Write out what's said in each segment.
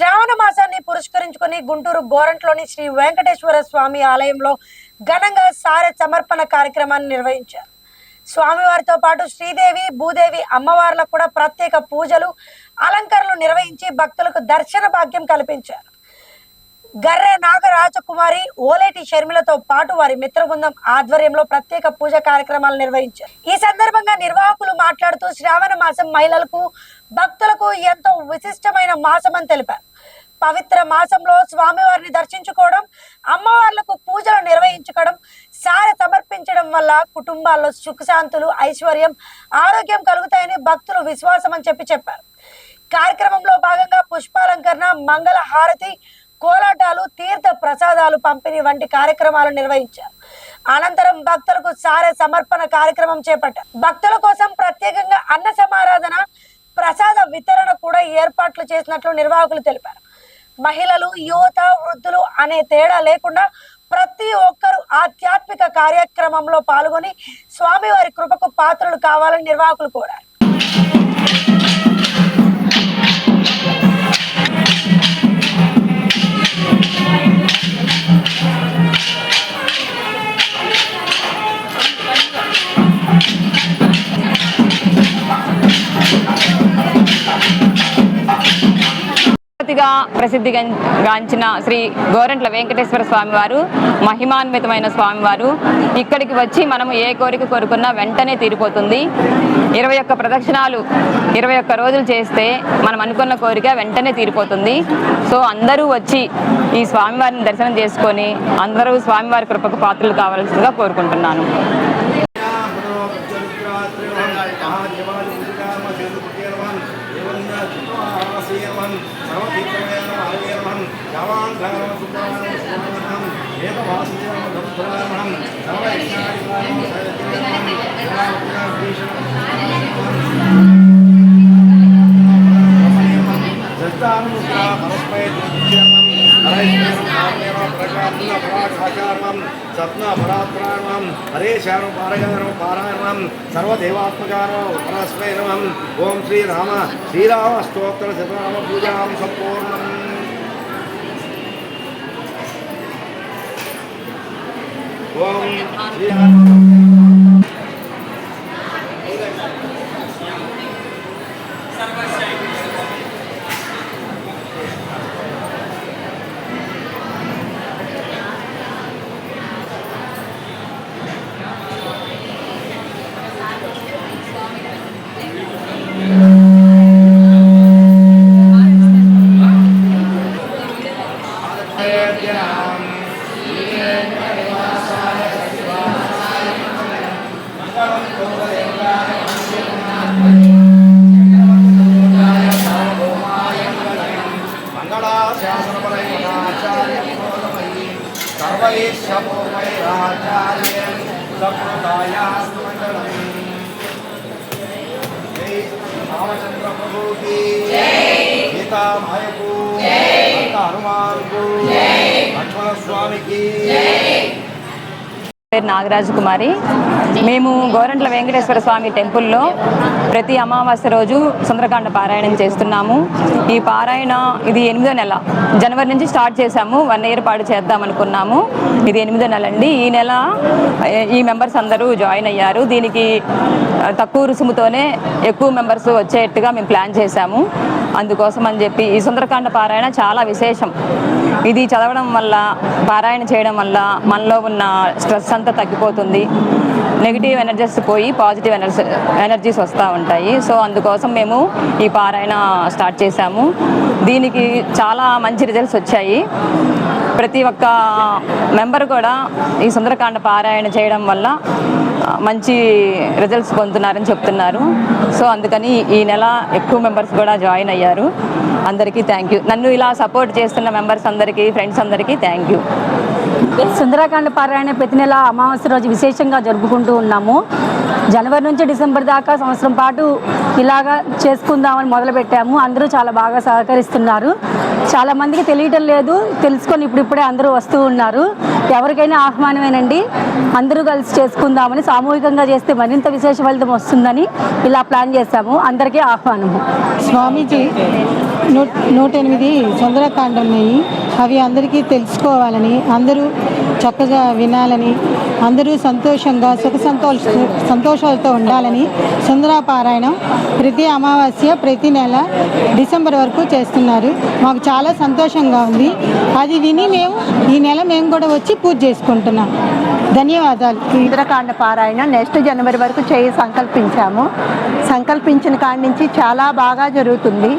శ్రావణ మాసాన్ని పురస్కరించుకొని గుంటూరు గోరంట్లోని శ్రీ వెంకటేశ్వర స్వామి ఆలయంలో ఘనంగా సారె సమర్పణ కార్యక్రమాన్ని నిర్వహించారు. స్వామివారితో పాటు శ్రీదేవి భూదేవి అమ్మవార్లకు కూడా ప్రత్యేక పూజలు అలంకరణలు నిర్వహించి భక్తులకు దర్శన భాగ్యం కల్పించారు. గర్రె నాగరాజకుమారి ఓలేటి షర్మిలతో పాటు వారి మిత్ర బృందం ఆధ్వర్యంలో ప్రత్యేక పూజ కార్యక్రమాలు నిర్వహించారు. ఈ సందర్భంగా నిర్వాహకులు మాట్లాడుతూ శ్రావణ మాసం మహిళలకు భక్తులకు ఎంతో విశిష్టమైన మాసం అని తెలిపారు. పవిత్ర మాసంలో స్వామివారిని దర్శించుకోవడం, అమ్మవార్లకు పూజలు నిర్వహించుకోవడం, సారె సమర్పించడం వల్ల కుటుంబాల్లో సుఖశాంతులు, ఐశ్వర్యం, ఆరోగ్యం కలుగుతాయని భక్తులు విశ్వాసం అని చెప్పారు. కార్యక్రమంలో భాగంగా పుష్పాలంకరణ, మంగళ హారతి, కోలాటాలు, తీర్థ ప్రసాదాలు పంపిణీ వంటి కార్యక్రమాలు నిర్వహించారు. అనంతరం భక్తులకు సారె సమర్పణ కార్యక్రమం చేపట్టారు. భక్తుల కోసం ప్రత్యేకంగా అన్న సమారాధన, ప్రసాద వితరణ కూడా ఏర్పాట్లు చేసినట్లు నిర్వాహకులు తెలిపారు. మహిళలు, యువత, వృద్ధులు అనే తేడా లేకుండా ప్రతి ఒక్కరూ ఆధ్యాత్మిక కార్యక్రమంలో పాల్గొని స్వామివారి కృపకు పాత్రలు కావాలని నిర్వాహకులు కోరారు. ప్రసిద్ధిగాంచిన శ్రీ గోరంట్ల వెంకటేశ్వర స్వామివారు మహిమాన్వితమైన స్వామివారు. ఇక్కడికి వచ్చి మనము ఏ కోరిక కోరుకున్నా వెంటనే తీరిపోతుంది. 21 ప్రదక్షిణాలు 21 రోజులు చేస్తే మనం అనుకున్న కోరిక వెంటనే తీరిపోతుంది. సో అందరూ వచ్చి ఈ స్వామివారిని దర్శనం చేసుకొని అందరూ స్వామివారి కృపకు పాత్రలు కావాల్సిందిగా కోరుకుంటున్నాను. హరే శారం పారగారం పారాయణం సర్వదేవాత్మకారం పరస్మై నమః. ఓం శ్రీరామ స్తోత్ర శతనామ పూజాం సంపూర్ణం. ఓం రామచంద్ర ప్రభుకి గీతా మాయకు హనుమాన్కు లక్ష్మణ స్వామికి. పేరు నాగరాజకుమారి. మేము గోరంట్ల వెంకటేశ్వర స్వామి టెంపుల్లో ప్రతి అమావాస్య రోజు సుందరకాండ పారాయణం చేస్తున్నాము. ఈ పారాయణ ఇది 8వ నెల, జనవరి నుంచి స్టార్ట్ చేశాము. 1 ఇయర్ పాటు చేద్దాం అనుకున్నాము. ఇది 8వ నెల అండి. ఈ నెల ఈ మెంబర్స్ అందరూ జాయిన్ అయ్యారు. దీనికి తక్కువ రుసుముతోనే ఎక్కువ మెంబర్స్ వచ్చేట్టుగా మేము ప్లాన్ చేశాము. అందుకోసం అని చెప్పి ఈ సుందరకాండ పారాయణ చాలా విశేషం. ఇది చదవడం వల్ల, పారాయణ చేయడం వల్ల మనలో ఉన్న స్ట్రెస్ అంతా తగ్గిపోతుంది. నెగిటివ్ ఎనర్జీస్ పోయి పాజిటివ్ ఎనర్జీస్ వస్తూ ఉంటాయి. సో అందుకోసం మేము ఈ పారాయణ స్టార్ట్ చేశాము. దీనికి చాలా మంచి రిజల్ట్స్ వచ్చాయి. ప్రతి ఒక్క మెంబర్ కూడా ఈ సుందరకాండ పారాయణ చేయడం వల్ల మంచి రిజల్ట్స్ పొందుతున్నారని చెప్తున్నారు. సో అందుకని ఈ నెల ఎక్కువ మెంబర్స్ కూడా జాయిన్ అయ్యారు. అందరికీ థ్యాంక్ యూ. నన్ను ఇలా సపోర్ట్ చేస్తున్న మెంబర్స్ అందరికీ, ఫ్రెండ్స్ అందరికీ థ్యాంక్ యూ. సుందరకాండ పారాయణ ప్రతి నెల అమావాస్య రోజు విశేషంగా జరుపుకుంటూ ఉన్నాము. జనవరి నుంచి డిసెంబర్ దాకా సంవత్సరం పాటు ఇలాగా చేసుకుందామని మొదలుపెట్టాము. అందరూ చాలా బాగా సహకరిస్తున్నారు. చాలామందికి తెలియటం లేదు, తెలుసుకొని ఇప్పుడిప్పుడే అందరూ వస్తూ ఉన్నారు. ఎవరికైనా ఆహ్వానమేనండి. అందరూ కలిసి చేసుకుందామని, సామూహికంగా చేస్తే మరింత విశేష ఫలితం వస్తుందని ఇలా ప్లాన్ చేశాము. అందరికీ ఆహ్వానము. స్వామీజీ 108 సుందరకాండలు ఉన్నాయి. అవి అందరికీ తెలుసుకోవాలని, అందరూ చక్కగా వినాలని, అందరూ సంతోషంగా సంతోషాలతో ఉండాలని సుందరపారాయణం ప్రతి అమావాస్య ప్రతి నెల డిసెంబర్ వరకు చేస్తున్నారు. మాకు చాలా సంతోషంగా ఉంది. అది విని ఈ నెల మేము కూడా వచ్చి పూజ చేసుకుంటున్నాం. ధన్యవాదాలు. సుందరకాండ పారాయణ నెక్స్ట్ జనవరి వరకు సంకల్పించాము. సంకల్పించిన కాడి నుంచి చాలా బాగా జరుగుతుంది.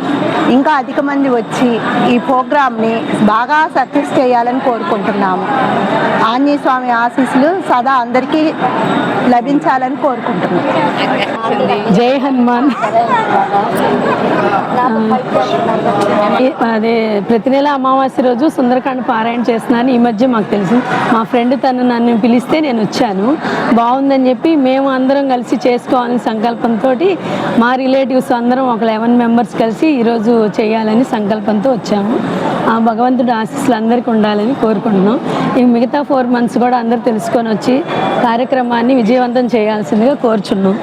ఇంకా అధిక మంది వచ్చి ఈ ప్రోగ్రామ్ని బాగా సక్సెస్ చేయాలని కోరుకుంటున్నాము. ఆంజనేయ స్వామి ఆశీస్సులు సదా అందరికీ లభించాలని కోరుకుంటున్నాం. జై హనుమాన్. అదే ప్రతి నెల అమావాస్య రోజు సుందరకాండ పారాయణ చేస్తున్నాను. ఈ మధ్య మాకు తెలుసు, మా ఫ్రెండ్ తను నన్ను పిలిస్తే నేను వచ్చాను. బాగుందని చెప్పి మేము అందరం కలిసి చేసుకోవాలని సంకల్పంతో మా రిలేటివ్స్ అందరం ఒక 11 మెంబర్స్ కలిసి ఈరోజు చేయాలని సంకల్పంతో వచ్చాము. ఆ భగవంతుడి ఆశీస్సులు అందరికీ ఉండాలని కోరుకుంటున్నాం. ఈ మిగతా 4 months కూడా అందరూ తెలుసుకొని వచ్చి కార్యక్రమాన్ని విజయవంతం చేయాల్సిందిగా కోరుచున్నాం.